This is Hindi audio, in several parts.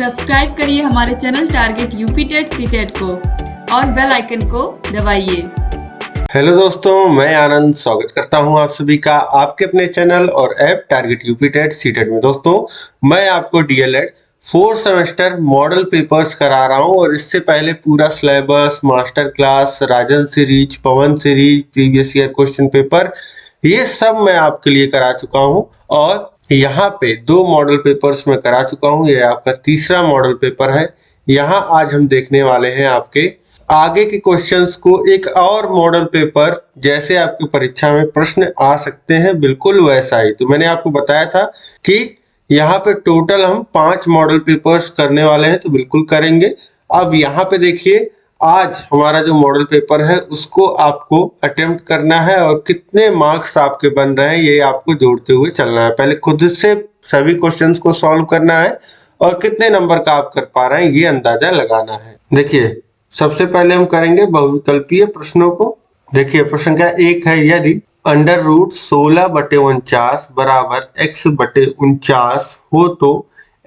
सब्सक्राइब करिए हमारे channel target UP TET CTET को और बेल आइकन को दबाइए। हेलो दोस्तों, मैं आनंद स्वागत करता हूं आप सभी का आपके अपने चैनल और app target UP TET CTET में। दोस्तों, मैं आपको डीएलएड 4 सेमेस्टर मॉडल पेपर्स करा रहा हूं और इससे पहले पूरा syllabus, master class, Rajan series, Pawan series, previous year question paper, ये सब मैं आपके लिए करा चुका हूं। और यहाँ पे 2 मॉडल पेपर्स में करा चुका हूँ, ये आपका तीसरा मॉडल पेपर है। यहाँ आज हम देखने वाले हैं आपके आगे के क्वेश्चंस को। एक और मॉडल पेपर जैसे आपकी परीक्षा में प्रश्न आ सकते हैं, बिल्कुल वैसा ही। तो मैंने आपको बताया था कि यहाँ पे टोटल हम 5 मॉडल पेपर्स करने वाले हैं, तो बिल्कुल करेंगे। अब यहाँ पे देखिए, आज हमारा जो मॉडल पेपर है उसको आपको अटेम्प्ट करना है और कितने मार्क्स आपके बन रहे हैं ये आपको जोड़ते हुए चलना है। पहले खुद से सभी क्वेश्चंस को सॉल्व करना है और कितने नंबर का आप कर पा रहे हैं ये अंदाजा लगाना है। देखिए, सबसे पहले हम करेंगे बहुविकल्पीय प्रश्नों को। देखिए, प्रश्न संख्या 1 है, यदि अंडर रूट 16/49 बराबर x/49 हो तो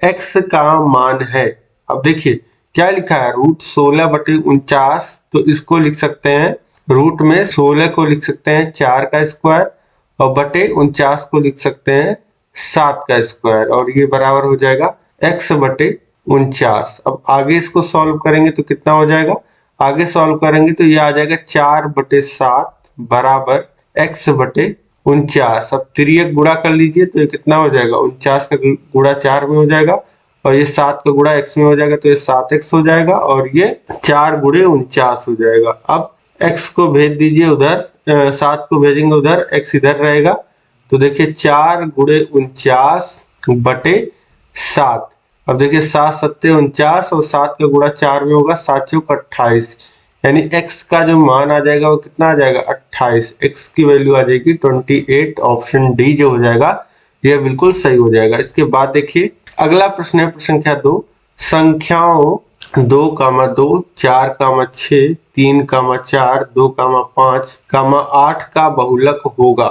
x का मान है। अब देखिए क्या लिखा है, रूट 16/49, तो इसको लिख सकते हैं, रूट में 16 को लिख सकते हैं 4 का स्क्वायर और बटे 49 को लिख सकते हैं 7 का स्क्वायर, और ये बराबर हो जाएगा x/49। अब आगे इसको सॉल्व करेंगे तो कितना हो जाएगा, आगे सॉल्व करेंगे तो ये आ जाएगा 4/7 बराबर x/49। अब तिर्यक गुणा कर लीजिए तो ये कितना हो जाएगा, 49 का गुणा 4 में हो जाएगा और ये 7 का गुणा x में हो जाएगा तो ये 7x हो जाएगा और ये 4 गुणे 49 हो जाएगा। अब x को भेज दीजिए उधर, 7 को भेजेंगे उधर, x इधर रहेगा। तो देखिए 4 गुणे 49 बटे 7। अब देखिए 7 सत्ते 49 और 7 का गुणा 4 में होगा, 7 चौक 28, यानी x का जो मान आ जाएगा वो कितना आ जाएगा 28। x की वैल्यू आ जाएगी 28। ऑप्शन डी जो हो जाएगा यह बिल्कुल सही हो जाएगा। इसके बाद देखिए अगला प्रश्न है, प्रश्न संख्या 2, संख्याओं 2,2, 4,6, 3,4, 2,5, 8 का बहुलक होगा।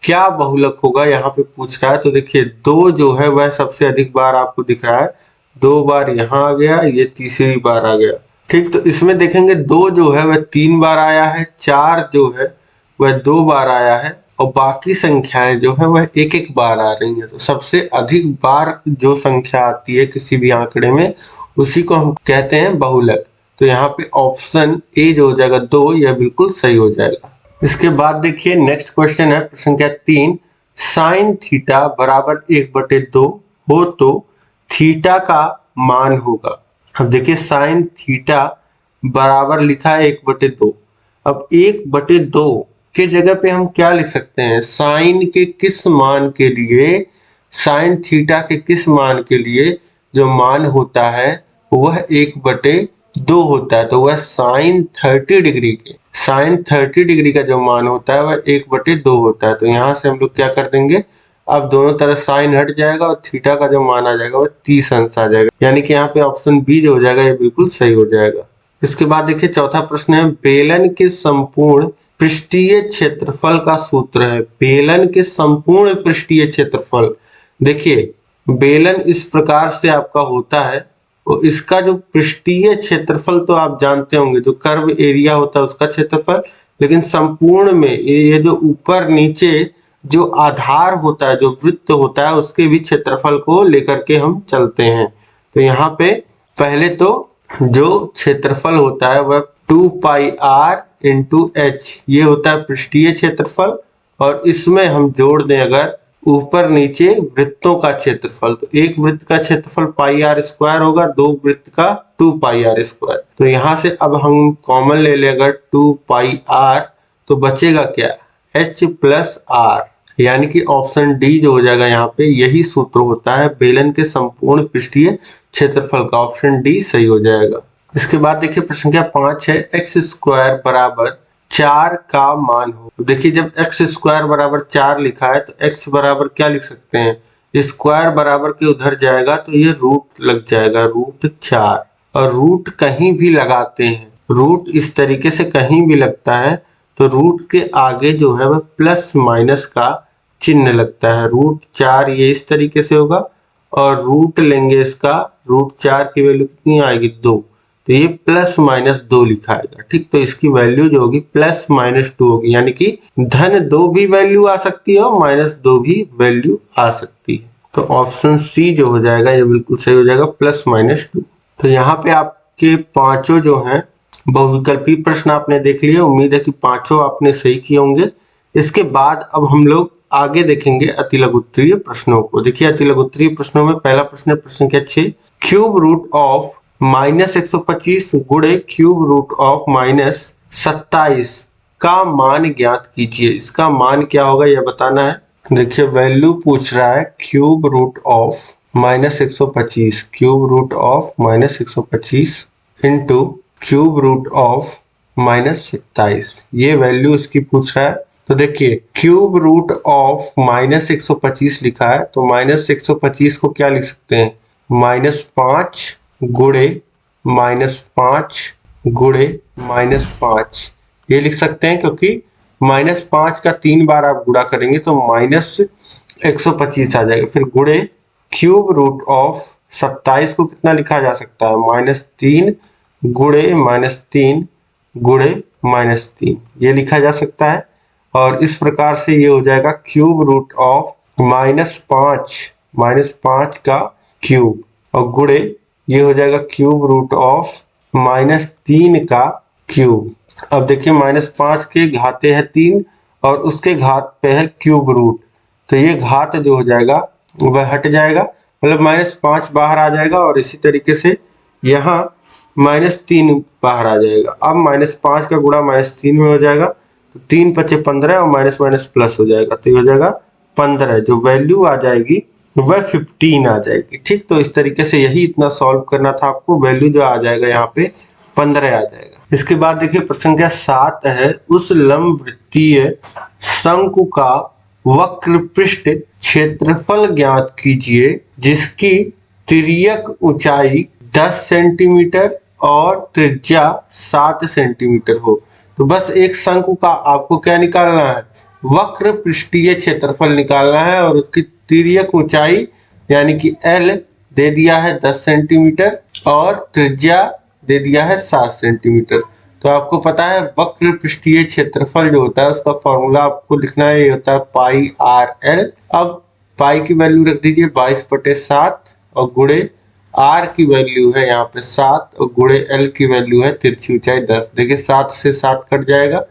क्या बहुलक होगा यहाँ पे पूछ रहा है। तो देखिए 2 जो है वह सबसे अधिक बार आपको दिख रहा है, 2 बार यहाँ आ गया, ये तीसरी बार आ गया। ठीक, तो इसमें देखेंगे 2 जो है वह 3 बार आया है, 4 जो है वह 2 बार आया है और बाकी संख्याएं जो है वह एक एक बार आ रही है। तो सबसे अधिक बार जो संख्या आती है किसी भी आंकड़े में उसी को हम कहते हैं बहुलक। तो यहाँ पे ऑप्शन ए जो हो जाएगा 2, यह बिल्कुल सही हो जाएगा। इसके बाद देखिए नेक्स्ट क्वेश्चन है, प्रश्न संख्या 3, साइन थीटा बराबर 1/2 हो तो थीटा का मान होगा। अब देखिए साइन थीटा बराबर लिखा है 1/2। अब 1/2 के जगह पे हम क्या लिख सकते हैं, साइन के किस मान के लिए, साइन थीटा के किस मान के लिए जो मान होता है वह 1/2 होता है। तो वह साइन 30 डिग्री के, साइन 30 डिग्री का जो मान होता है वह 1/2 होता है। तो यहाँ से हम लोग क्या कर देंगे, अब दोनों तरफ साइन हट जाएगा और थीटा का जो मान आ जाएगा वह 30 अंश आ जाएगा, यानी कि यहाँ पे ऑप्शन बी जो हो जाएगा ये बिल्कुल सही हो जाएगा। इसके बाद देखिए चौथा प्रश्न है, बेलन के संपूर्ण पृष्ठीय क्षेत्रफल का सूत्र है। बेलन के संपूर्ण पृष्ठीय क्षेत्रफल, देखिए बेलन इस प्रकार से आपका होता है और इसका जो पृष्ठीय क्षेत्रफल तो आप जानते होंगे, जो कर्व एरिया होता है उसका क्षेत्रफल, लेकिन संपूर्ण में ये जो ऊपर नीचे जो आधार होता है, जो वृत्त होता है, उसके भी क्षेत्रफल को लेकर के हम चलते हैं। तो यहाँ पे पहले तो जो क्षेत्रफल होता है वह 2πr × h, ये होता है पृष्ठीय क्षेत्रफल, और इसमें हम जोड़ दें अगर ऊपर नीचे वृत्तों का क्षेत्रफल, तो एक वृत्त का क्षेत्रफल πr² होगा, 2 वृत्त का 2πr²। तो यहाँ से अब हम कॉमन ले लें अगर 2πr, तो बचेगा क्या, h + r, यानी कि ऑप्शन डी जो हो जाएगा यहाँ पे यही सूत्र होता है बेलन के संपूर्ण पृष्ठीय क्षेत्रफल का। ऑप्शन डी सही हो जाएगा। इसके बाद देखिए प्रश्न संख्या 5 है, x² बराबर 4 का मान हो। देखिए जब x² बराबर 4 लिखा है तो x बराबर क्या लिख सकते हैं, स्क्वायर बराबर के उधर जाएगा तो ये रूट लग जाएगा, √4। और रूट कहीं भी लगाते हैं, रूट इस तरीके से कहीं भी लगता है तो रूट के आगे जो है वह प्लस माइनस का चिन्ह लगता है। √4 ये इस तरीके से होगा और रूट लेंगे इसका, √4 की वैल्यू कितनी आएगी 2, तो ये +-2 लिखा आएगा। ठीक, तो इसकी वैल्यू जो होगी +-2 होगी, यानी कि -2 भी वैल्यू आ सकती है और -2 भी वैल्यू आ सकती है। तो ऑप्शन सी जो हो जाएगा ये बिल्कुल सही हो जाएगा, +-2। तो यहाँ पे आपके पांचों जो हैं बहुविकल्पी प्रश्न आपने देख लिए। उम्मीद है कि पांचों आपने सही किए होंगे। इसके बाद अब हम लोग आगे देखेंगे अतिलघुत्तरीय प्रश्नों को। देखिए अतिलघुत्तरीय प्रश्नों में पहला प्रश्न है प्रश्न संख्या 6, क्यूब रूट ऑफ -125 गुणे क्यूब रूट ऑफ -27 का मान ज्ञात कीजिए। इसका मान क्या होगा यह बताना है। देखिए वैल्यू पूछ रहा है cube root of -125, cube root of -125 into cube root of -27, ये वैल्यू इसकी पूछ रहा है। तो देखिए क्यूब रूट ऑफ -125 लिखा है, तो -125 को क्या लिख सकते हैं, -5 गुणे -5 गुणे -5 ये लिख सकते हैं, क्योंकि -5 का 3 बार आप गुणा करेंगे तो -125 आ जाएगा। फिर गुणे क्यूब रूट ऑफ 27 को कितना लिखा जा सकता है, -3 गुणे -3 गुणे -3 ये लिखा जा सकता है। और इस प्रकार से ये हो जाएगा क्यूब रूट ऑफ -5 का क्यूब, और गुणे ये हो जाएगा क्यूब रूट ऑफ -3 का क्यूब। अब देखिए -5 के घाते है 3 और उसके घात पे है क्यूब रूट, तो ये घात जो हो जाएगा वह हट जाएगा, मतलब -5 बाहर आ जाएगा और इसी तरीके से यहाँ -3 बाहर आ जाएगा। अब -5 का गुणा -3 में हो जाएगा, तो 3 × 15 और माइनस माइनस प्लस हो जाएगा, तो ये हो जाएगा 15। जो वैल्यू आ जाएगी वह 15 आ जाएगी। ठीक, तो इस तरीके से यही इतना सॉल्व करना था आपको। वैल्यू जो आ जाएगा यहाँ पे 15 आ जाएगा। इसके बाद देखिए प्रश्न संख्या 7 है, उस लंबवृत्तीय शंकु का वक्र पृष्ठ क्षेत्रफल ज्ञात कीजिए जिसकी तिर्यक ऊंचाई 10 सेंटीमीटर और त्रिज्या 7 सेंटीमीटर हो। तो बस एक शंकु का आपको क्या निकालना है, वक्र पृष्ठीय क्षेत्रफल निकालना है, और उसकी तिर्यक ऊंचाई यानी कि L दे दिया है 10 सेंटीमीटर और त्रिज्या दे दिया है 7 सेंटीमीटर। तो आपको पता है वक्र पृष्ठीय क्षेत्रफल जो होता है उसका फॉर्मूला आपको लिखना है, ये होता है πr_l। अब पाई की वैल्यू रख दीजिए 22/7 और गुणे r की वैल्यू है यहाँ पे 7 और गुणे l की वैल्यू है तिरछी ऊंचाई 10। देखिए 7 से 7 कट जाएगा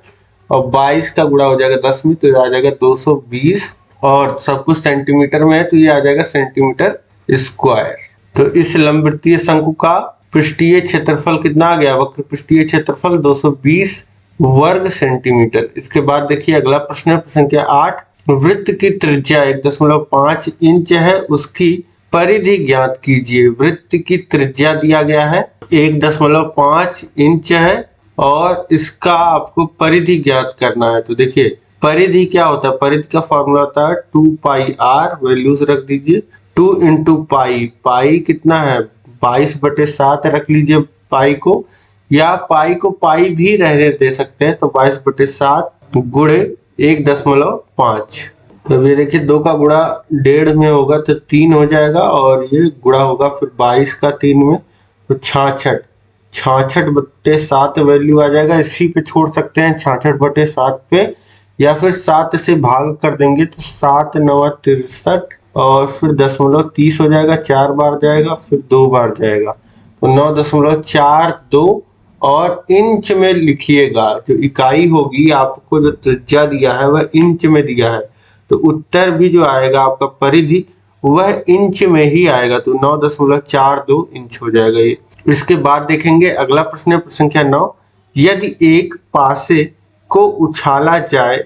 और 22 का गुणा हो जाएगा 10 में, तो ये आ जाएगा 220 और सब कुछ सेंटीमीटर में है, तो ये आ जाएगा सेंटीमीटर स्क्वायर। तो इस लंबवृत्तीय शंकु का पृष्ठीय क्षेत्रफल कितना आ गया, वक्र पृष्ठीय क्षेत्रफल 220 वर्ग सेंटीमीटर। इसके बाद देखिए अगला प्रश्न है प्रश्न संख्या 8, वृत्त की त्रिज्या 1.5 इंच है, उसकी परिधि ज्ञात कीजिए। वृत्त की त्रिज्या दिया गया है 1.5 इंच है और इसका आपको परिधि ज्ञात करना है। तो देखिए परिधि क्या होता है, परिधि का फॉर्मूला होता है 2πr, वैल्यूज रख दीजिए 2 × पाई कितना है 22/7 रख लीजिए पाई को, या पाई को पाई भी रहने दे सकते हैं, तो 22/7 गुणे 1.5। तो ये देखिए 2 का गुणा 1.5 में होगा तो 3 हो जाएगा और ये गुणा होगा फिर 22 का 3 में तो 66/7 वैल्यू आ जाएगा। इसी पे छोड़ सकते हैं 66/7 पे, या फिर 7 से भाग कर देंगे तो 7 × 9 = 63 और फिर 0.30 हो जाएगा, 4 बार जाएगा फिर 2 बार जाएगा, तो 9.42 और इंच में लिखिएगा। जो इकाई होगी आपको जो त्रिज्या दिया है वह इंच में दिया है, तो उत्तर भी जो आएगा आपका परिधि वह इंच में ही आएगा, तो 9.42 इंच हो जाएगा ये। इसके बाद देखेंगे अगला प्रश्न है प्रश्न संख्या 9, यदि एक पासे को उछाला जाए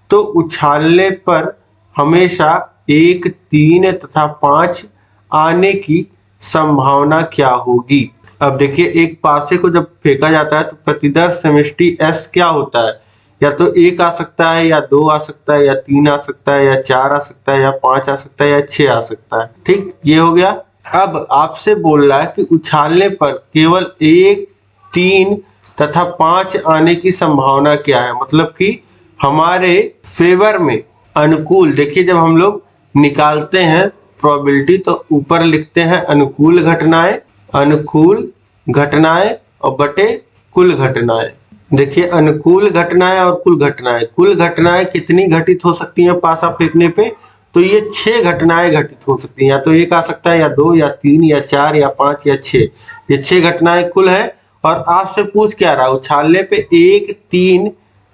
तो उछालने पर हमेशा 1, 3 तथा 5 आने की संभावना क्या होगी। अब देखिए एक पासे को जब फेंका जाता है तो प्रतिदर्श समष्टि S क्या होता है, या तो 1 आ सकता है या 2 आ सकता है या 3 आ सकता है या 4 आ सकता है या 5 आ सकता है या 6 आ सकता है। ठीक, ये हो गया। अब आपसे बोल रहा है कि उछालने पर केवल 1, 3 तथा 5 आने की संभावना क्या है, मतलब कि हमारे फेवर में अनुकूल। देखिए जब हम लोग निकालते हैं प्रोबेबिलिटी, तो ऊपर लिखते हैं अनुकूल घटनाएं और बटे कुल घटनाएं। देखिए अनुकूल घटनाएं और कुल घटनाएं कितनी घटित हो सकती हैं पासा फेंकने पे, तो ये 6 घटनाएं घटित हो सकती हैं, या तो एक आ सकता है, या 2 या 3 या 4 या 5 या 6, ये 6 घटनाएं कुल है। और आपसे पूछ क्या रहा है, उछालने पे 1, 3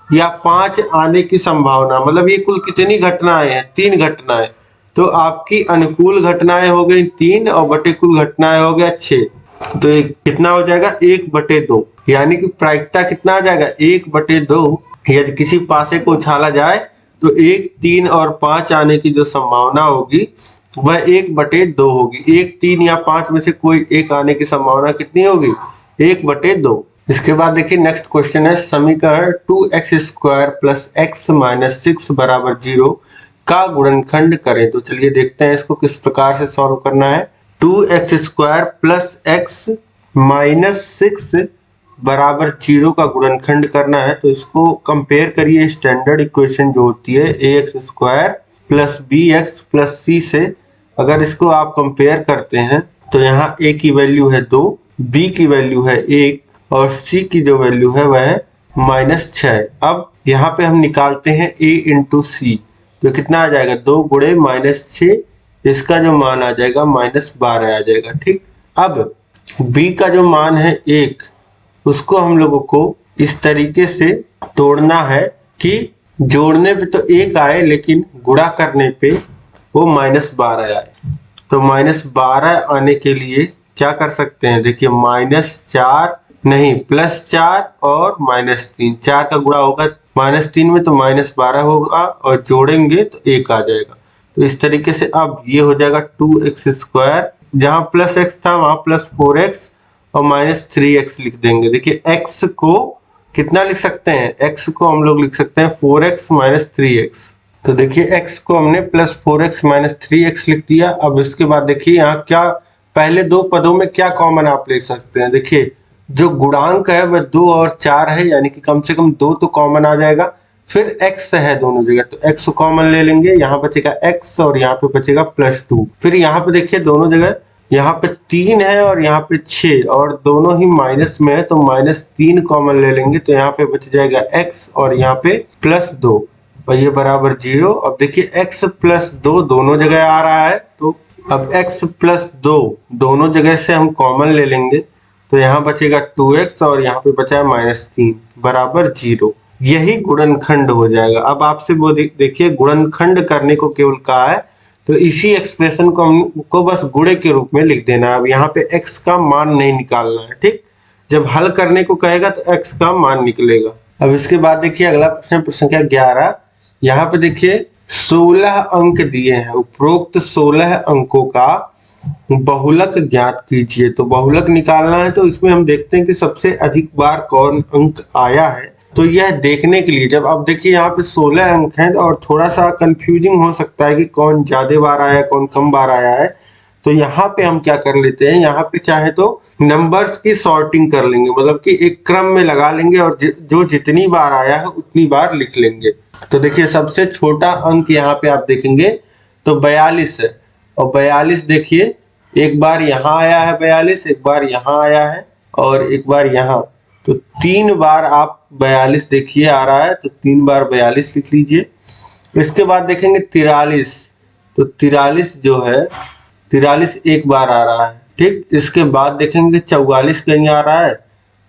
या 5 आने की संभावना, मतलब ये कुल कितनी घटनाएं हैं, 3 घटनाएं। तो आपकी अनुकूल घटनाएं हो गई 3 और बटे कुल घटनाएं हो गया 6, तो ये कितना हो जाएगा 1/2, यानी कि प्रायिकता कितना आ जाएगा 1/2। यदि किसी पासे को उछाला जाए तो 1, 3 और 5 आने की जो संभावना होगी वह 1/2 होगी। 1, 3 या 5 में से कोई एक आने की संभावना कितनी होगी 1/2। इसके बाद देखिए नेक्स्ट क्वेश्चन है, समीकरण 2x² + x - 6 = 0 का गुणनखंड करें। तो चलिए देखते हैं इसको किस प्रकार से सॉल्व करना है। 2x² + x - 6 = 0 का गुणनखंड करना है, तो इसको कंपेयर करिए स्टैंडर्ड इक्वेशन जो होती है ax² + bx + c से। अगर इसको आप कंपेयर करते हैं तो यहाँ a की वैल्यू है 2, b की वैल्यू है 1 और c की जो वैल्यू है वह है -6। अब यहाँ पे हम निकालते हैं a × c, तो कितना आ जाएगा 2 × -6, इसका जो मान आ जाएगा -12 आ जाएगा। ठीक, अब b का जो मान है 1, उसको हम लोगों को इस तरीके से तोड़ना है कि जोड़ने पे तो 1 आए लेकिन गुणा करने पे वो -12 आए। तो -12 आने के लिए क्या कर सकते हैं, देखिए +4 और -3, 4 का गुणा होगा -3 में तो -12 होगा और जोड़ेंगे तो 1 आ जाएगा। तो इस तरीके से अब ये हो जाएगा 2x², जहाँ +x था वहां +4x और -3x लिख देंगे। देखिए x को कितना लिख सकते हैं, x को हम लोग लिख सकते हैं 4x - 3x। तो देखिए x को हमने +4x - 3x लिख दिया। अब इसके बाद देखिए यहाँ क्या पहले दो पदों में क्या कॉमन आप ले सकते हैं, देखिए जो गुणांक है वह 2 और 4 है, यानी कि कम से कम 2 तो कॉमन आ जाएगा। फिर x है दोनों जगह, तो x कॉमन ले लेंगे, यहाँ बचेगा x और यहाँ पे बचेगा +2। फिर यहाँ पे देखिए दोनों जगह यहाँ पे 3 है और यहाँ पे 6 और दोनों ही माइनस में है, तो -3 कॉमन ले लेंगे, तो यहाँ पे बच जाएगा x और यहाँ पे +2 और ये बराबर 0। अब देखिए x +2 दोनों जगह आ रहा है, तो अब x +2 दोनों जगह से हम कॉमन ले लेंगे, तो यहाँ बचेगा 2x और यहाँ पे बचा है -3 बराबर 0। यही गुणनखंड हो जाएगा। अब आपसे वो देखिए गुणनखंड करने को केवल कहा है, तो इसी एक्सप्रेशन को हमको बस गुणे के रूप में लिख देना है। अब यहाँ पे x का मान नहीं निकालना है। ठीक, जब हल करने को कहेगा तो x का मान निकलेगा। अब इसके बाद देखिए अगला प्रश्न, प्रश्न संख्या 11। यहाँ पे देखिए 16 अंक दिए हैं, उपरोक्त 16 अंकों का बहुलक ज्ञात कीजिए। तो बहुलक निकालना है, तो इसमें हम देखते हैं कि सबसे अधिक बार कौन अंक आया है। तो यह देखने के लिए जब अब देखिए यहाँ पे 16 अंक हैं और थोड़ा सा कंफ्यूजिंग हो सकता है कि कौन ज्यादा बार आया है कौन कम बार आया है, तो यहाँ पे हम क्या कर लेते हैं, यहाँ पे चाहे तो नंबर्स की सॉर्टिंग कर लेंगे, मतलब कि एक क्रम में लगा लेंगे और जो जितनी बार आया है उतनी बार लिख लेंगे। तो देखिए सबसे छोटा अंक यहाँ पे आप देखेंगे तो 42 है, और 42 देखिए एक बार यहाँ आया है 42, एक बार यहाँ आया है और एक बार यहाँ, तो 3 बार आप 42 देखिए आ रहा है, तो 3 बार 42 लिख लीजिए। इसके बाद देखेंगे 43, तो 43 जो है 43 एक बार आ रहा है। ठीक, इसके बाद देखेंगे 44 कहीं आ रहा है,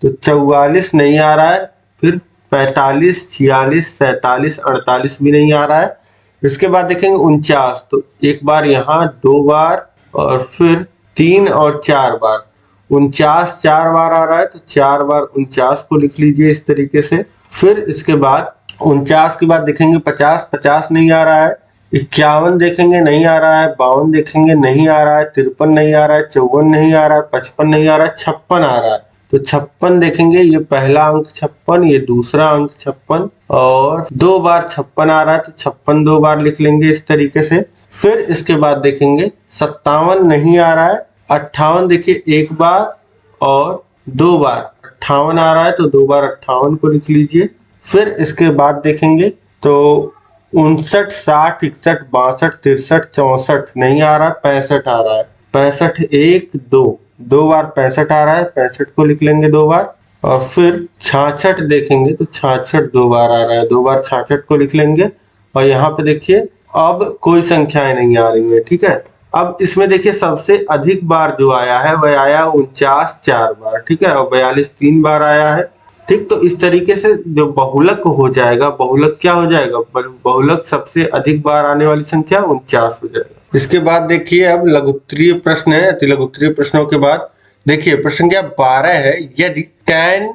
तो 44 नहीं आ रहा है। फिर 45, 46, 47, 48 भी नहीं आ रहा है। इसके बाद देखेंगे 49, तो एक बार यहाँ, 2 बार और फिर 3 और 4 बार। 49 4 बार आ रहा है, तो 4 बार 49 को लिख लीजिए इस तरीके से। फिर इसके बाद 49 के बाद देखेंगे 50, 50 नहीं आ रहा है। 51 देखेंगे नहीं आ रहा है, 52 देखेंगे नहीं आ रहा है, 53 नहीं आ रहा है, 54 नहीं आ रहा है, 55 नहीं आ रहा है, 56 आ रहा है। तो 56 देखेंगे, ये पहला अंक 56, ये दूसरा अंक 56 और 2 बार 56 आ रहा है, तो 56 2 बार लिख लेंगे इस तरीके से। फिर इसके बाद देखेंगे 57 नहीं आ रहा है, 58 देखिए एक बार और 2 बार 58 आ रहा है, तो 2 बार 58 को लिख लीजिए। फिर इसके बाद देखेंगे तो 59, 60, 61, 62, 63, 64 नहीं आ रहा है, 65 आ रहा है। 65 1 2, 2 बार 65 आ रहा है, 65 को लिख लेंगे 2 बार। और फिर 66 देखेंगे तो 66 2 बार आ रहा है, 2 बार 66 को लिख लेंगे। और यहाँ पे देखिए अब कोई संख्याएं नहीं आ रही है, ठीक है। अब इसमें देखिए सबसे अधिक बार जो आया है वह आया 49 4 बार, ठीक है, और 42 3 बार आया है, ठीक। तो इस तरीके से जो बहुलक हो जाएगा, बहुलक क्या हो जाएगा, बहुलक सबसे अधिक बार आने वाली संख्या 49 हो जाएगा। इसके बाद देखिए अब लघुत्तरीय प्रश्न है। अति लघुत्तरीय प्रश्नों के बाद देखिए प्रश्न संख्या 12 है, यदि tan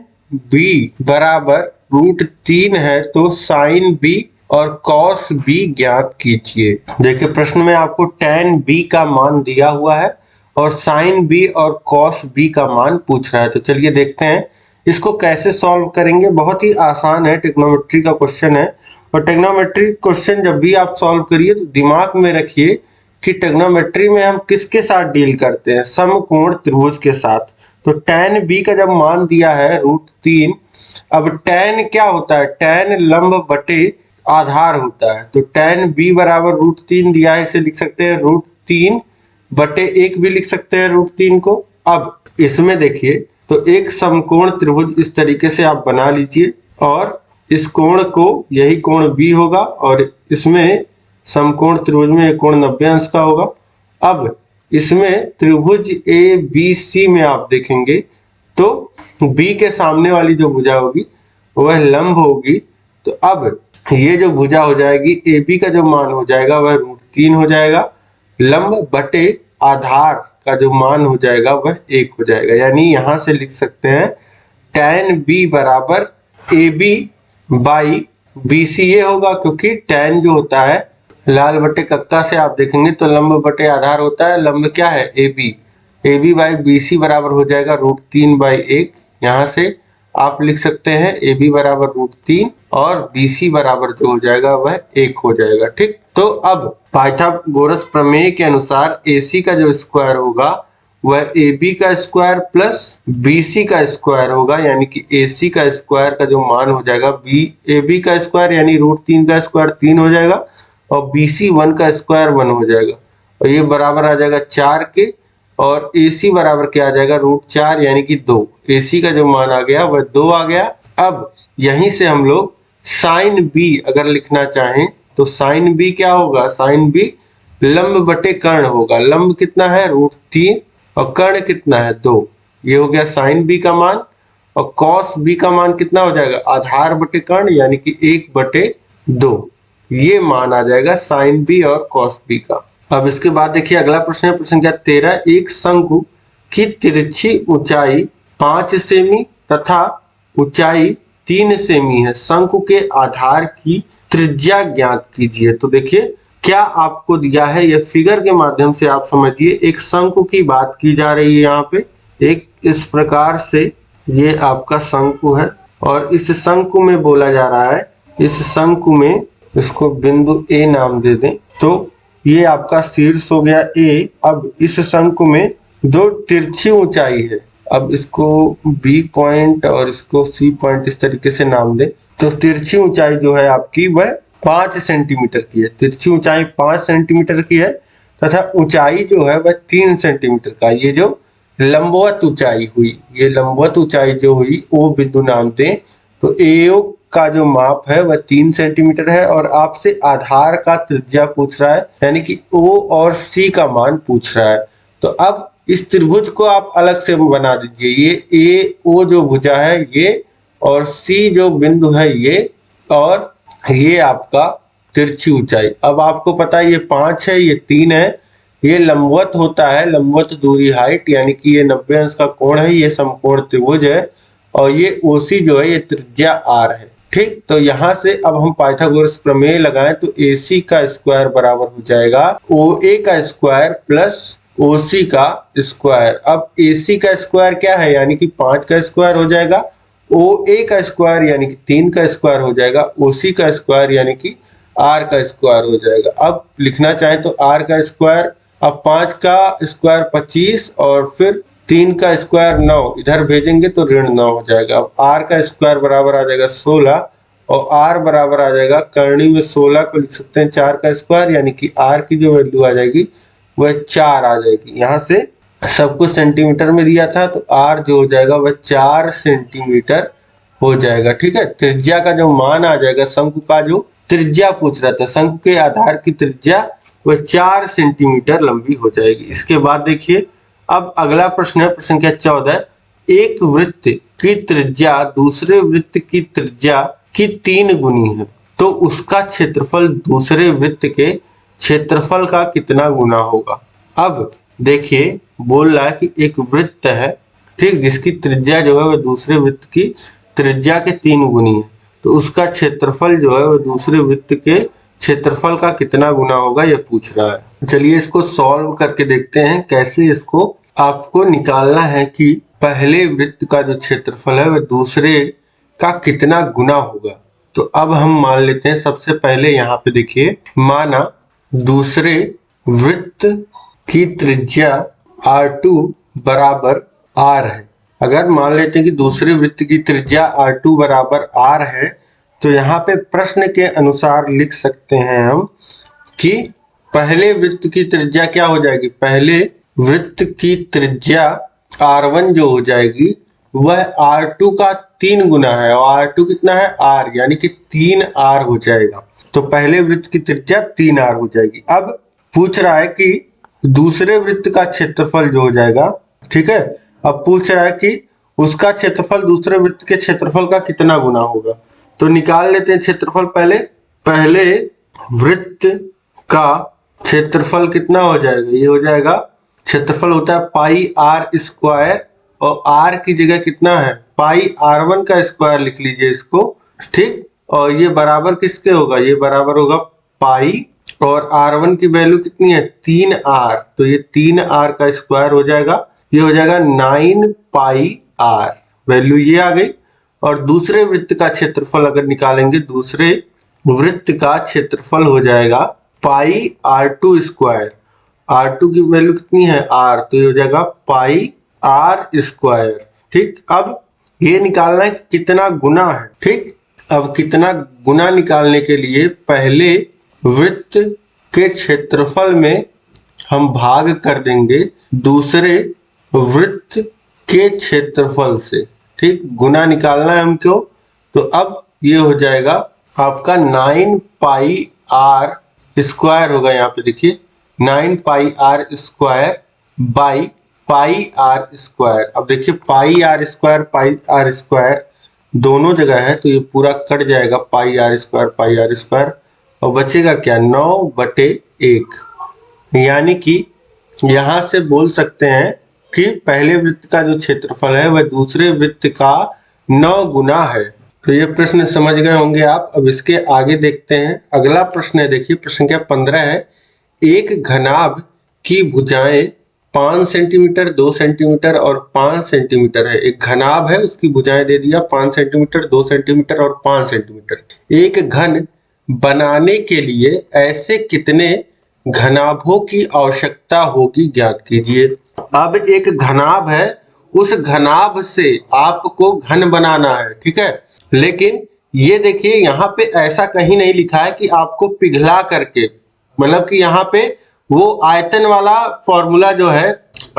b बराबर √3 है तो sin b और cos b ज्ञात कीजिए। देखिए प्रश्न में आपको tan b का मान दिया हुआ है और sin b और cos b का मान पूछ रहा है। तो चलिए देखते हैं इसको कैसे सॉल्व करेंगे। बहुत ही आसान है, ट्रिग्नोमेट्री का क्वेश्चन है। और ट्रिग्नोमेट्री क्वेश्चन जब भी आप सॉल्व करिए तो दिमाग में रखिए कि ट्रिग्नोमेट्री में हम किसके साथ डील करते हैं, समकोण त्रिभुज के साथ। तो tan b का जब मान दिया है √3, अब tan क्या होता है, tan लंब बटे आधार होता है। तो tan b बराबर √3 दिया है, इसे लिख सकते हैं √3 बटे 1 भी लिख सकते हैं √3 को। अब इसमें देखिए तो एक समकोण त्रिभुज इस तरीके से आप बना लीजिए और इस कोण को, यही कोण b होगा और इसमें समकोण त्रिभुज में एक कोण 90 अंश का होगा। अब इसमें त्रिभुज ABC में आप देखेंगे तो B के सामने वाली जो भुजा होगी वह लंब होगी। तो अब ये जो भुजा हो जाएगी AB का जो मान हो जाएगा वह √3 हो जाएगा, लंब बटे आधार का जो मान हो जाएगा वह 1 हो जाएगा। यानी यहां से लिख सकते हैं tan b बराबर AB बाई BC ये होगा, क्योंकि tan जो होता है लाल बटे कक्का से आप देखेंगे तो लंब बटे आधार होता है, लंब क्या है AB बाई BC बराबर हो जाएगा √3 बाई 1। यहाँ से आप लिख सकते हैं AB बराबर √3 और BC बराबर जो हो जाएगा वह 1 हो जाएगा, ठीक। तो अब पाइथागोरस प्रमेय के अनुसार AC का जो स्क्वायर होगा वह AB का स्क्वायर प्लस BC का स्क्वायर होगा, यानी कि AC का स्क्वायर का जो मान हो जाएगा AB का स्क्वायर यानी √3 का स्क्वायर 3 हो जाएगा और BC 1 का स्क्वायर 1 हो जाएगा और ये बराबर आ जाएगा 4 के। और AC बराबर क्या आ जाएगा √4 यानी कि 2। AC का जो मान आ गया वह 2 आ गया। अब यहीं से हम लोग sin B अगर लिखना चाहें तो sin B क्या होगा, sin B लंब बटे कर्ण होगा। लंब कितना है √3 और कर्ण कितना है 2, ये हो गया sin B का मान। और cos B का मान कितना हो जाएगा, आधार बटे कर्ण यानी कि 1/2, ये मान आ जाएगा sin B और cos B का। अब इसके बाद देखिए अगला प्रश्न है, प्रश्न संख्या 13, एक शंकु की तिरछी ऊंचाई 5 सेमी तथा ऊंचाई 3 सेमी है, शंकु के आधार की त्रिज्या ज्ञात कीजिए। तो देखिए क्या आपको दिया है, यह फिगर के माध्यम से आप समझिए। एक शंकु की बात की जा रही है यहाँ पे, एक इस प्रकार से ये आपका शंकु है और इस शंकु में बोला जा रहा है, इस शंकु में इसको बिंदु A नाम दे दें। तो ये आपका शीर्ष हो गया A। अब इस शंकु में 2 तिरछी ऊंचाई है, अब इसको B पॉइंट और इसको C पॉइंट इस तरीके से नाम दें। तो तिरछी ऊंचाई जो है आपकी वह 5 सेंटीमीटर की है, तिरछी ऊंचाई 5 सेंटीमीटर की है तथा ऊंचाई जो है वह 3 सेंटीमीटर का। ये जो लंबवत ऊंचाई हुई, ये लंबवत ऊंचाई जो हुई O बिंदु नाम दें। तो AO का जो माप है वह 3 सेंटीमीटर है और आपसे आधार का त्रिज्या पूछ रहा है, यानी कि O और C का मान पूछ रहा है। तो अब इस त्रिभुज को आप अलग से बना दीजिए, ये AO जो भुजा है ये और C जो बिंदु है ये और ये आपका तिरछी ऊंचाई। अब आपको पता है ये 5 है, ये 3 है, ये लंबवत होता है, लंबवत दूरी हाइट यानी कि ये 90 अंश का कोण है, ये समकोण त्रिभुज है और ये OC जो है ये त्रिज्या R है, ठीक। तो यहाँ से अब हम पाइथागोरस प्रमेय लगाएं तो AC का स्क्वायर बराबर हो जाएगा OA का स्क्वायर प्लस OC का स्क्वायर। अब AC का स्क्वायर क्या है, यानी कि 5 का स्क्वायर हो जाएगा, OA का स्क्वायर यानी कि 3 का स्क्वायर हो जाएगा, OC का स्क्वायर यानी कि R का स्क्वायर हो जाएगा। अब लिखना चाहें तो R का स्क्वायर, अब 5 का स्क्वायर 25 और फिर 3 का स्क्वायर 9, इधर भेजेंगे तो ऋण 9 हो जाएगा। अब R का स्क्वायर बराबर आ जाएगा 16 और r बराबर आ जाएगा, करनी में 16 को लिख सकते हैं 4 का स्क्वायर, यानी कि r की जो वैल्यू आ जाएगी वह 4 आ जाएगी। यहाँ से सब कुछ सेंटीमीटर में दिया था तो r जो हो जाएगा वह 4 सेंटीमीटर हो जाएगा। ठीक है, त्रिज्या का जो मान आ जाएगा, शंकु का जो त्रिज्या पूछ रहा था, शंकु के आधार की त्रिज्या वह 4 सेंटीमीटर लंबी हो जाएगी। इसके बाद देखिए अब अगला प्रश्न है, प्रश्न संख्या 14। एक वृत्त की त्रिज्या दूसरे वृत्त की त्रिज्या की 3 गुनी है तो उसका क्षेत्रफल दूसरे वृत्त के क्षेत्रफल का कितना गुना होगा। अब देखिए बोल रहा है कि एक वृत्त है, ठीक, जिसकी त्रिज्या जो है वह दूसरे वृत्त की त्रिज्या के 3 गुनी है तो उसका क्षेत्रफल जो है वह दूसरे वृत्त के क्षेत्रफल का कितना गुना होगा, यह पूछ रहा है। चलिए इसको सॉल्व करके देखते हैं कैसे इसको आपको निकालना है कि पहले वृत्त का जो क्षेत्रफल है वह दूसरे का कितना गुना होगा। तो अब हम मान लेते हैं, सबसे पहले यहाँ पे देखिए, माना दूसरे वृत्त की त्रिज्या r2 बराबर r है। अगर मान लेते हैं कि दूसरे वृत्त की त्रिज्या r2 बराबर r है तो यहाँ पे प्रश्न के अनुसार लिख सकते हैं हम कि पहले वृत्त की त्रिज्या क्या हो जाएगी, पहले वृत्त की त्रिज्या r1 जो हो जाएगी वह r2 का 3 गुना है और r2 कितना है r, यानी कि 3r हो जाएगा। तो पहले वृत्त की त्रिज्या 3r हो जाएगी। अब पूछ रहा है कि दूसरे वृत्त का क्षेत्रफल जो हो जाएगा, ठीक है, अब पूछ रहा है कि उसका क्षेत्रफल दूसरे वृत्त के क्षेत्रफल का कितना गुना होगा। तो निकाल लेते हैं क्षेत्रफल। पहले वृत्त का क्षेत्रफल कितना हो जाएगा, ये हो जाएगा, क्षेत्रफल होता है पाई आर स्क्वायर और r की जगह कितना है पाई r1 का स्क्वायर लिख लीजिए इसको, ठीक, और ये बराबर किसके होगा, ये बराबर होगा पाई और r1 की वैल्यू कितनी है 3r, तो ये 3r का स्क्वायर हो जाएगा, ये हो जाएगा 9 पाई r, वैल्यू ये आ गई। और दूसरे वृत्त का क्षेत्रफल अगर निकालेंगे, दूसरे वृत्त का क्षेत्रफल हो जाएगा पाई r2 स्क्वायर, r2 की वैल्यू कितनी है r, तो ये हो जाएगा पाई r स्क्वायर। ठीक, अब ये निकालना है कि कितना गुना है। ठीक, अब कितना गुना निकालने के लिए पहले वृत्त के क्षेत्रफल में हम भाग कर देंगे दूसरे वृत्त के क्षेत्रफल से। ठीक, गुना निकालना है हमको, तो अब ये हो जाएगा आपका 9 पाई r स्क्वायर होगा, यहाँ पे देखिए 9 पाई r square by pi r square. अब देखिए पाई r स्क्वायर दोनों जगह है तो ये पूरा कट जाएगा, पाई r स्क्वायर और बचेगा क्या 9/1, यानी कि यहाँ से बोल सकते हैं कि पहले वृत्त का जो क्षेत्रफल है वह दूसरे वृत्त का 9 गुना है। तो ये प्रश्न समझ गए होंगे आप। अब इसके आगे देखते हैं, अगला प्रश्न है, देखिए प्रश्न संख्या 15 है। एक घनाभ की भुजाएं 5 सेंटीमीटर, 2 सेंटीमीटर और 5 सेंटीमीटर है। एक घनाभ है, उसकी भुजाएं दे दिया 5 सेंटीमीटर, 2 सेंटीमीटर और 5 सेंटीमीटर। एक घन बनाने के लिए ऐसे कितने घनाभों की आवश्यकता होगी, ज्ञात कीजिए। अब एक घनाभ है, उस घनाभ से आपको घन बनाना है, ठीक है, लेकिन ये देखिए यहाँ पे ऐसा कहीं नहीं लिखा है कि आपको पिघला करके, मतलब कि यहाँ पे वो आयतन वाला फॉर्मूला जो है,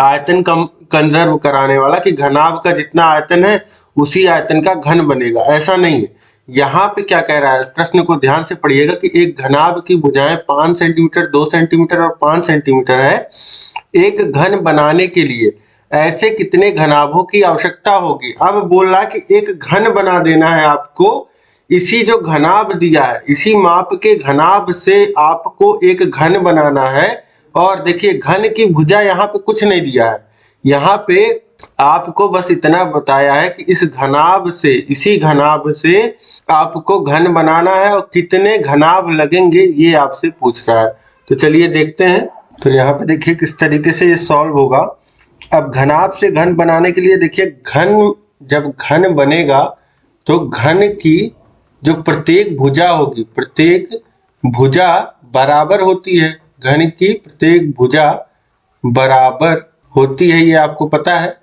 आयतन कंजर्व कराने वाला कि घनाभ का जितना आयतन है उसी आयतन का घन बनेगा, ऐसा नहीं है। यहाँ पे क्या कह रहा है, प्रश्न को ध्यान से पढ़िएगा कि एक घनाभ की भुजाएं 5 सेंटीमीटर, 2 सेंटीमीटर और 5 सेंटीमीटर है। एक घन बनाने के लिए ऐसे कितने घनाभों की आवश्यकता होगी। अब बोल रहा है कि एक घन बना देना है आपको, इसी जो घनाभ दिया है इसी माप के घनाभ से आपको एक घन बनाना है। और देखिए घन की भुजा यहाँ पे कुछ नहीं दिया है, यहाँ पे आपको बस इतना बताया है कि इस घनाभ से, इसी घनाभ से आपको घन बनाना है और कितने घनाभ लगेंगे ये आपसे पूछ रहा है। तो चलिए देखते हैं। तो यहाँ पे देखिए किस तरीके से ये सॉल्व होगा। अब घनाभ से घन बनाने के लिए देखिए, घन जब घन बनेगा तो घन की जो प्रत्येक भुजा होगी, प्रत्येक भुजा बराबर होती है, घन की प्रत्येक भुजा बराबर होती है, ये आपको पता है।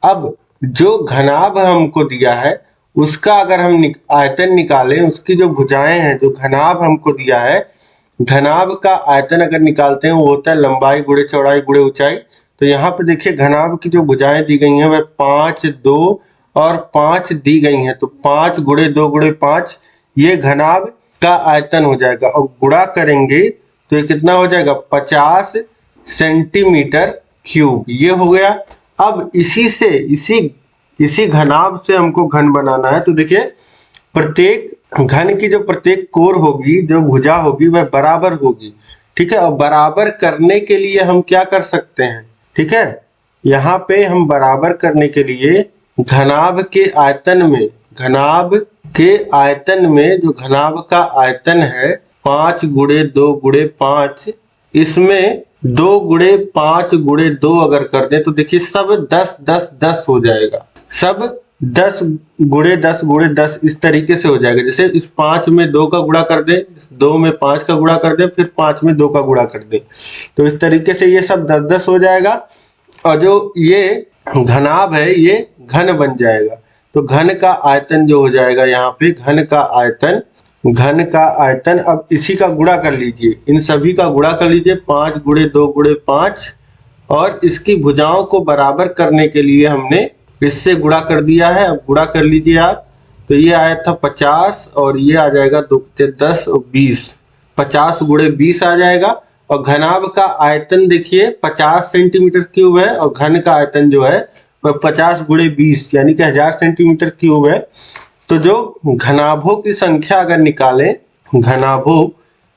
अब जो घनाभ हमको दिया है उसका अगर हम आयतन निकालें, उसकी जो भुजाएं हैं, जो घनाभ हमको दिया है, घनाभ का आयतन अगर निकालते हैं वो होता है लंबाई गुणे चौड़ाई गुणे ऊंचाई। तो यहाँ पे देखिए घनाभ की जो भुजाएं दी गई हैं वह 5, 2 और 5 दी गई हैं। तो 5 गुणे 2 गुणे 5 ये घनाभ का आयतन हो जाएगा, और गुणा करेंगे तो ये कितना हो जाएगा 50 सेंटीमीटर क्यूब, ये हो गया। अब इसी घनाभ से हमको घन बनाना है। तो देखिए प्रत्येक घन की जो प्रत्येक कोर होगी, जो भुजा होगी, वह बराबर होगी, ठीक है। और बराबर करने के लिए हम क्या कर सकते हैं, ठीक है, यहाँ पे हम बराबर करने के लिए घनाभ के आयतन में जो घनाभ का आयतन है 5 गुणे 2 गुणे 5, इसमें 2 गुणे 5 गुणे 2 अगर कर दें तो देखिए सब 10 10 10 हो जाएगा, सब 10 गुणे 10 गुणे 10 इस तरीके से हो जाएगा। जैसे इस 5 में 2 का गुणा कर दें, 2 में 5 का गुणा कर दें, फिर 5 में 2 का गुणा कर दें, तो इस तरीके से ये सब 10 10 हो जाएगा। और जो ये घनाभ है ये घन बन जाएगा। तो घन का आयतन जो हो जाएगा यहाँ पे, घन का आयतन अब इसी का गुणा कर लीजिए, इन सभी का गुणा कर लीजिए, 5 गुणे 2 गुणे 5, और इसकी भुजाओं को बराबर करने के लिए हमने इससे गुणा कर दिया है। अब गुणा कर लीजिए आप, तो ये आया था 50 और ये आ जाएगा 2 10 और 20, 50 गुणे 20 आ जाएगा। और घनाभ का आयतन देखिए 50 सेंटीमीटर क्यूब है, और घन का आयतन जो है वह 50 गुणे 20 यानी कि 1000 सेंटीमीटर क्यूब है। तो जो घनाभों की संख्या अगर निकालें, घनाभों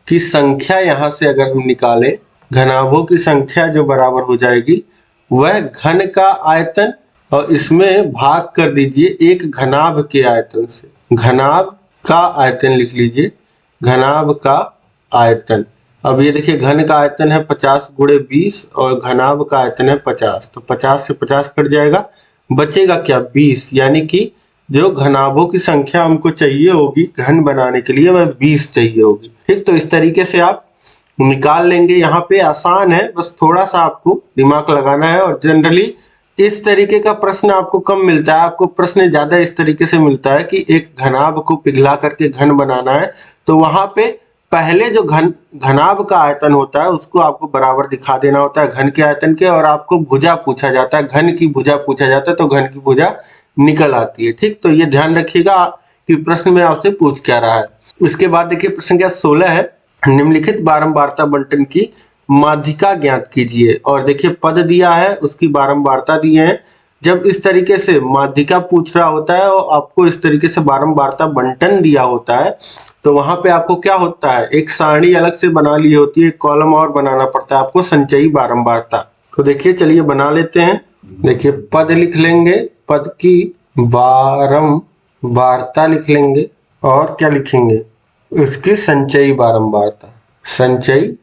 की संख्या यहाँ से अगर हम निकालें, घनाभों की संख्या जो बराबर हो जाएगी वह घन का आयतन, और इसमें भाग कर दीजिए एक घनाभ के आयतन से। घनाभ का आयतन लिख लीजिए, घनाभ का आयतन। अब ये देखिए घन का आयतन है 50 गुणे 20 और घनाभ का आयतन है 50, तो 50 से 50 कट जाएगा, बचेगा क्या 20, यानी कि जो घनाभों की संख्या हमको चाहिए होगी घन बनाने के लिए वह 20 चाहिए होगी, ठीक। तो इस तरीके से आप निकाल लेंगे। यहाँ पे आसान है, बस थोड़ा सा आपको दिमाग लगाना है। और जनरली इस तरीके का प्रश्न आपको कम मिलता है, आपको प्रश्न ज्यादा इस तरीके से मिलता है कि एक घनाभ को पिघला करके घन बनाना है, तो वहां पे पहले जो घनाभ का आयतन होता है उसको आपको बराबर दिखा देना होता है घन के आयतन के, और आपको भुजा पूछा जाता है, घन की भुजा पूछा जाता है, तो घन की भुजा निकल आती है, ठीक। तो ये ध्यान रखिएगा कि प्रश्न में आपसे पूछ क्या रहा है। इसके बाद देखिए प्रश्न क्या 16 है, निम्नलिखित बारंबारता बंटन की माध्यिका ज्ञात कीजिए। और देखिए पद दिया है, उसकी बारंबारता दी है। जब इस तरीके से माध्यिका पूछ रहा होता है और आपको इस तरीके से बारंबारता बंटन दिया होता है, तो वहां पे आपको क्या होता है, एक सारणी अलग से बना ली होती है, एक कॉलम और बनाना पड़ता है आपको, संचयी बारंबारता। तो देखिए चलिए बना लेते हैं। देखिए पद लिख लेंगे, पद की बारंबारता लिख लेंगे, और क्या लिखेंगे, उसकी संचयी बारंबारता, संचयी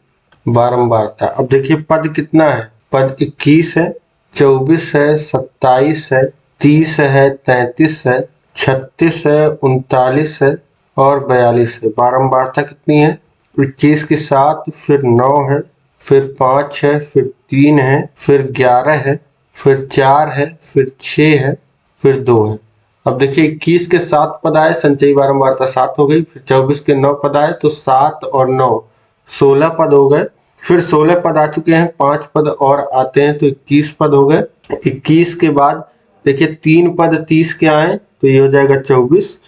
बारंबारता। अब देखिए पद कितना है, पद 21 है, 24 है, 27 है, 30 है, 33 है, 36 है, 39 है और 42 है। बारंबारता कितनी है, 21 के साथ, फिर 9 है, फिर 5 है, फिर 3 है, फिर 11 है, फिर 4 है, फिर 6 है, फिर 2 है। अब देखिए 21 के 7 पद आए, संचयी बारंबारता 7 हो गई, फिर 24 के 9 पद आए, तो 7 और 9 16 पद हो गए, फिर 16 पद आ चुके हैं, 5 पद और आते हैं तो 21 पद हो गए। 21 के बाद देखिए 3 पद 30 के आए तो ये हो जाएगा 24,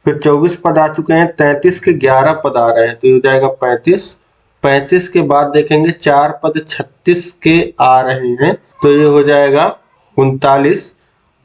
फिर 24 पद आ चुके हैं, 33 के 11 पद आ रहे हैं तो ये हो जाएगा 35। 35 के बाद देखेंगे 4 पद 36 के आ रहे हैं तो ये हो जाएगा 39।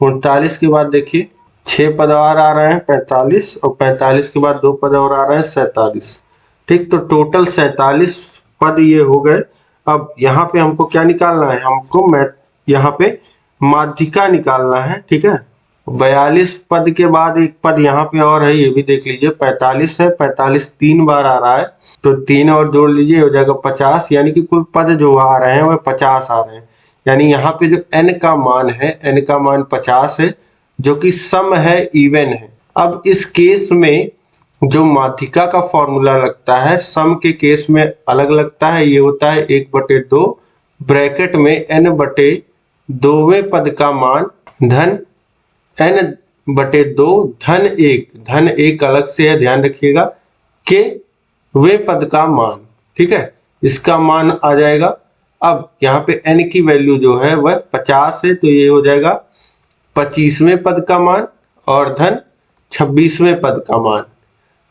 39 के बाद देखिए 6 पद और आ रहे हैं 45, और 45 के बाद 2 पद और आ रहे हैं 47, ठीक। तो टोटल 47 पद ये हो गए। अब यहाँ पे हमको क्या निकालना है, हमको यहाँ पे माध्यिका निकालना है, ठीक है। 42 पद के बाद एक पद यहाँ पे और है, ये भी देख लीजिए, 45 है, 45 3 बार आ रहा है तो 3 और जोड़ लीजिए, हो जाएगा 50, यानी कि कुल पद जो आ रहे हैं वह 50 आ रहे हैं। यानी यहाँ पे जो n का मान है, n का मान 50 है, जो कि सम है, इवन है। अब इस केस में जो माध्यिका का फॉर्मूला लगता है सम के केस में अलग लगता है, ये होता है 1/2 ब्रैकेट में n/2वें पद का मान धन n बटे 2 धन 1 अलग से है, ध्यान रखिएगा, के वे पद का मान। ठीक है, इसका मान आ जाएगा। अब यहाँ पे n की वैल्यू जो है वह 50 है, तो ये हो जाएगा 25वें पद का मान और धन 26वें पद का मान।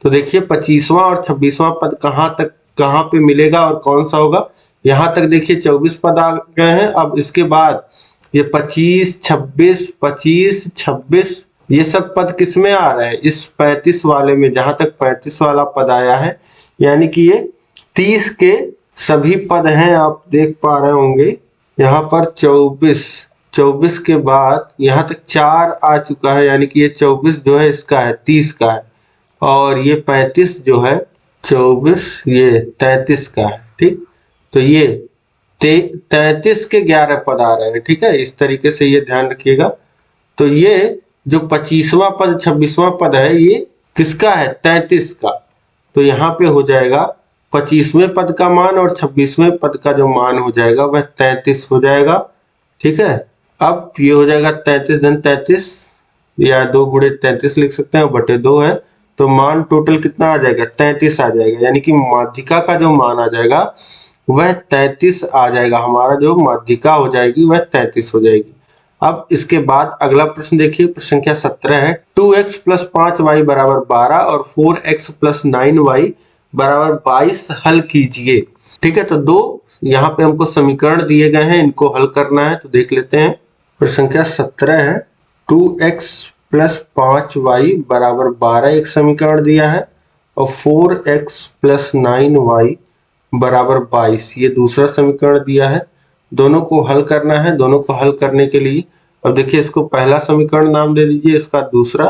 तो देखिए 25वां और 26वां पद कहाँ पे मिलेगा और कौन सा होगा। यहां तक देखिए 24 पद आ गए हैं। अब इसके बाद ये 25, 26, 25, 26 ये सब पद किस में आ रहे हैं, इस 35 वाले में। जहां तक 35 वाला पद आया है, यानी कि ये 30 के सभी पद हैं। आप देख पा रहे होंगे यहाँ पर 24 के बाद यहाँ तक 4 आ चुका है, यानी कि ये 24 जो है इसका है, 30 का है, और ये 35 जो है 24 ये 33 का है। ठीक, तो ये 33 के 11 पद आ रहे हैं। ठीक है, इस तरीके से ये ध्यान रखिएगा। तो ये जो 25वां पद 26वां पद है ये किसका है, 33 का। तो यहाँ पे हो जाएगा 25वें पद का मान और 26वें पद का जो मान हो जाएगा वह 33 हो जाएगा। ठीक है, अब ये हो जाएगा 33 धन 33 या 2 गुणे 33 लिख सकते हैं, बटे 2 है। तो मान टोटल कितना आ जाएगा, 33 आ जाएगा, यानी कि माध्यिका का जो मान आ जाएगा वह 33 आ जाएगा। हमारा जो माध्यिका हो जाएगी वह 33 हो जाएगी। अब इसके बाद अगला प्रश्न देखिए, प्रश्न संख्या 17 है। 2x + 5y = 12 और 4x + 9y = 22 हल कीजिए। ठीक है, तो दो यहाँ पे हमको समीकरण दिए गए हैं, इनको हल करना है। तो देख लेते हैं, प्रश्न संख्या 17 है। 2x + 5y = 12 एक समीकरण दिया है और 4x + 9y = 22 ये दूसरा समीकरण दिया है। दोनों को हल करना है। दोनों को हल करने के लिए अब देखिए, इसको पहला समीकरण नाम दे दीजिए, इसका दूसरा।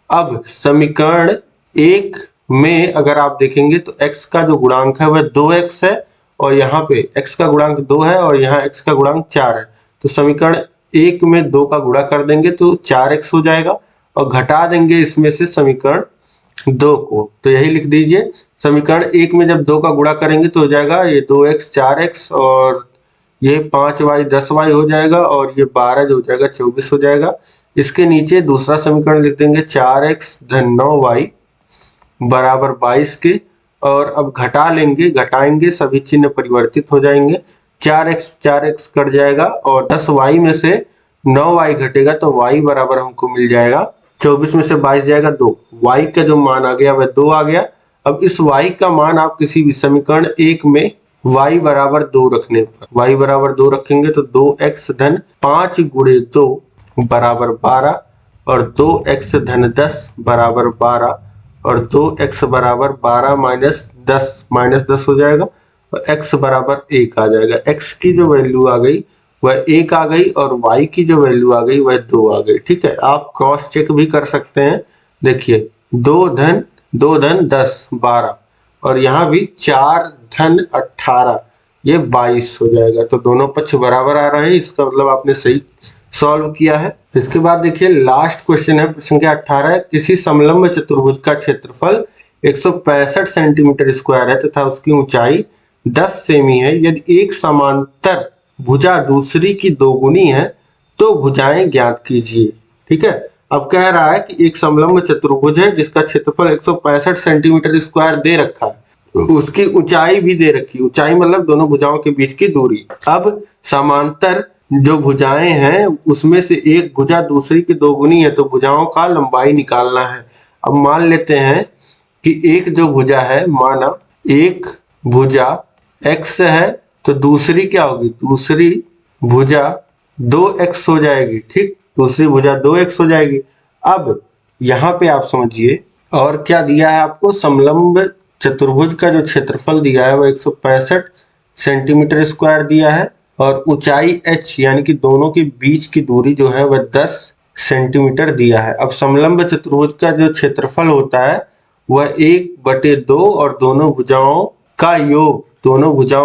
अब समीकरण 1 में अगर आप देखेंगे तो x का जो गुणांक है वह 2x है और यहाँ पे x का गुणांक 2 है और यहाँ x का गुणांक 4 है। तो समीकरण 1 में 2 का गुणा कर देंगे तो 4x हो जाएगा और घटा देंगे इसमें से समीकरण 2 को, तो यही लिख दीजिए। समीकरण 1 में जब 2 का गुणा करेंगे तो हो जाएगा ये 2x 4x और ये 5y 10y हो जाएगा और ये 12 जो हो जाएगा 24 हो जाएगा। इसके नीचे दूसरा समीकरण लिख देंगे 4x धन 9y बराबर 22 के, और अब घटा लेंगे, घटाएंगे सभी चिन्ह परिवर्तित हो जाएंगे। 4x कट जाएगा और 10y में से 9y घटेगा तो y बराबर हमको मिल जाएगा 24 में से 22 जाएगा 2। y का जो मान आ गया वह 2 आ गया। अब इस y का मान आप किसी भी समीकरण 1 में y बराबर 2 रखने पर, y बराबर 2 रखेंगे तो 2x धन 5 गुणे 2 बराबर 12 और 2x धन 10 बराबर 12 और 2x बराबर 12 माइनस 10 हो जाएगा और x बराबर 1 आ जाएगा। x की जो वैल्यू आ गई वह 1 आ गई और y की जो वैल्यू आ गई वह 2 आ गई। ठीक है, आप क्रॉस चेक भी कर सकते हैं। देखिए 2 धन 10 12 और यहाँ भी 4 धन 18 ये 22 हो जाएगा। तो दोनों पक्ष बराबर आ रहे हैं, इसका मतलब आपने सही सॉल्व किया है। इसके बाद देखिए लास्ट क्वेश्चन है, प्रश्न संख्या 18। किसी समलंब चतुर्भुज का क्षेत्रफल 165 सेंटीमीटर स्क्वायर है तथा उसकी ऊंचाई 10 सेमी है। यदि एक समांतर भुजा दूसरी की दोगुनी है तो भुजाएं ज्ञात कीजिए। ठीक है, अब कह रहा है कि एक समलंब चतुर्भुज है जिसका क्षेत्रफल 165 सेंटीमीटर स्क्वायर दे रखा है, उसकी ऊंचाई भी दे रखी है। ऊंचाई मतलब दोनों भुजाओं के बीच की दूरी। अब समांतर जो भुजाएं हैं उसमें से एक भुजा दूसरी की दोगुनी है तो भुजाओं का लंबाई निकालना है। अब मान लेते हैं कि एक जो भुजा है, माना एक भुजा x है तो दूसरी क्या होगी, दूसरी भुजा 2x हो जाएगी। ठीक, दूसरी भुजा 2x हो जाएगी। अब यहाँ पे आप समझिए और क्या दिया है आपको, समलंब चतुर्भुज का जो क्षेत्रफल दिया है वह 165 सेंटीमीटर स्क्वायर दिया है और ऊंचाई h यानी कि दोनों के बीच की दूरी जो है वह 10 सेंटीमीटर दिया है। अब समलंब चतुर्भुज का जो क्षेत्रफल होता है वह 1/2 और दोनों भुजाओं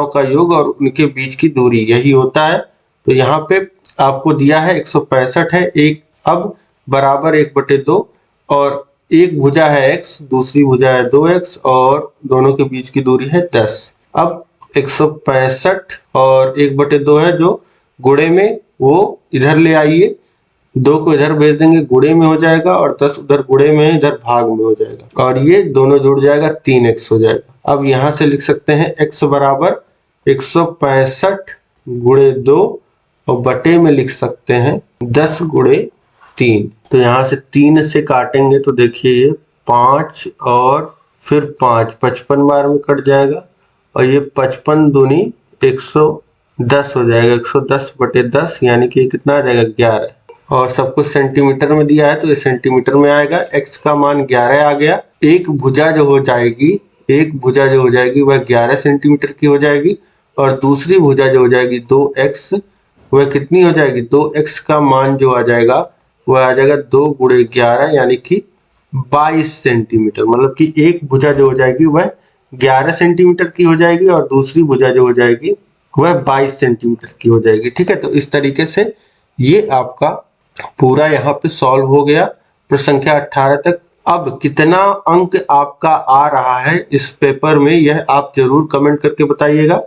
का योग और उनके बीच की दूरी यही होता है। तो यहाँ पे आपको दिया है 165 है, एक अब बराबर 1/2 और एक भुजा है x, दूसरी भुजा है 2x और दोनों के बीच की दूरी है 10। अब 165 और 1/2 है जो गुणे में वो इधर ले आइए, 2 को इधर भेज देंगे, गुणे में हो जाएगा, और 10 उधर गुणे में, इधर भाग में हो जाएगा, और ये दोनों जुड़ जाएगा, 3x हो जाएगा। अब यहाँ से लिख सकते हैं x बराबर 165 गुणे 2, और बटे में लिख सकते हैं 10 गुणे 3। तो यहाँ से 3 से काटेंगे तो देखिए ये 5 और फिर 5, 55 बार में कट जाएगा, और ये 55 दूनी 110 हो जाएगा, 110 बटे 10, यानी कि कितना आ जाएगा 11। और सब कुछ सेंटीमीटर में दिया है तो ये सेंटीमीटर में आएगा। x का मान 11 आ गया। एक भुजा जो हो जाएगी वह 11 सेंटीमीटर की हो जाएगी, और दूसरी भुजा जो हो जाएगी 2x, वह कितनी हो जाएगी, 2x का मान जो आ जाएगा वह आ जाएगा 2 गुणे 11, यानी कि 22 सेंटीमीटर। मतलब कि एक भुजा जो हो जाएगी वह 11 सेंटीमीटर की हो जाएगी, और दूसरी भुजा जो हो जाएगी वह 22 सेंटीमीटर की हो जाएगी। ठीक है, तो इस तरीके से ये आपका पूरा यहाँ पे सॉल्व हो गया प्रश्न संख्या 18 तक। अब कितना अंक आपका आ रहा है इस पेपर में, यह आप जरूर कमेंट करके बताइएगा।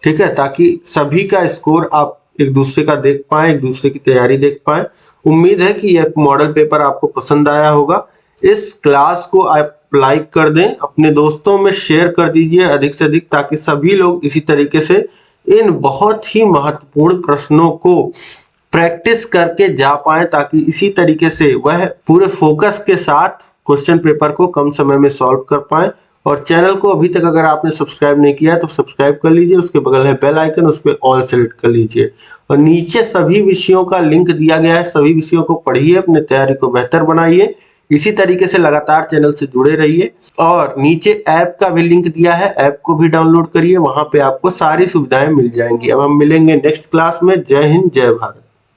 ठीक है, ताकि सभी का स्कोर आप एक दूसरे का देख पाए, एक दूसरे की तैयारी देख पाए। उम्मीद है कि यह मॉडल पेपर आपको पसंद आया होगा। इस क्लास को आप लाइक कर दें, अपने दोस्तों में शेयर कर दीजिए अधिक से अधिक, ताकि सभी लोग इसी तरीके से इन बहुत ही महत्वपूर्ण प्रश्नों को प्रैक्टिस करके जा पाए, ताकि इसी तरीके से वह पूरे फोकस के साथ क्वेश्चन पेपर को कम समय में सॉल्व कर पाए। और चैनल को अभी तक अगर आपने सब्सक्राइब नहीं किया है तो सब्सक्राइब कर लीजिए, उसके बगल है बेल आइकन, उस पर ऑल सेलेक्ट कर लीजिए, और नीचे सभी विषयों का लिंक दिया गया है। सभी विषयों को पढ़िए, अपने तैयारी को बेहतर बनाइए। इसी तरीके से लगातार चैनल से जुड़े रहिए, और नीचे ऐप का भी लिंक दिया है, ऐप को भी डाउनलोड करिए, वहां पे आपको सारी सुविधाएं मिल जाएंगी। अब हम मिलेंगे नेक्स्ट क्लास में। जय हिंद, जय भारत।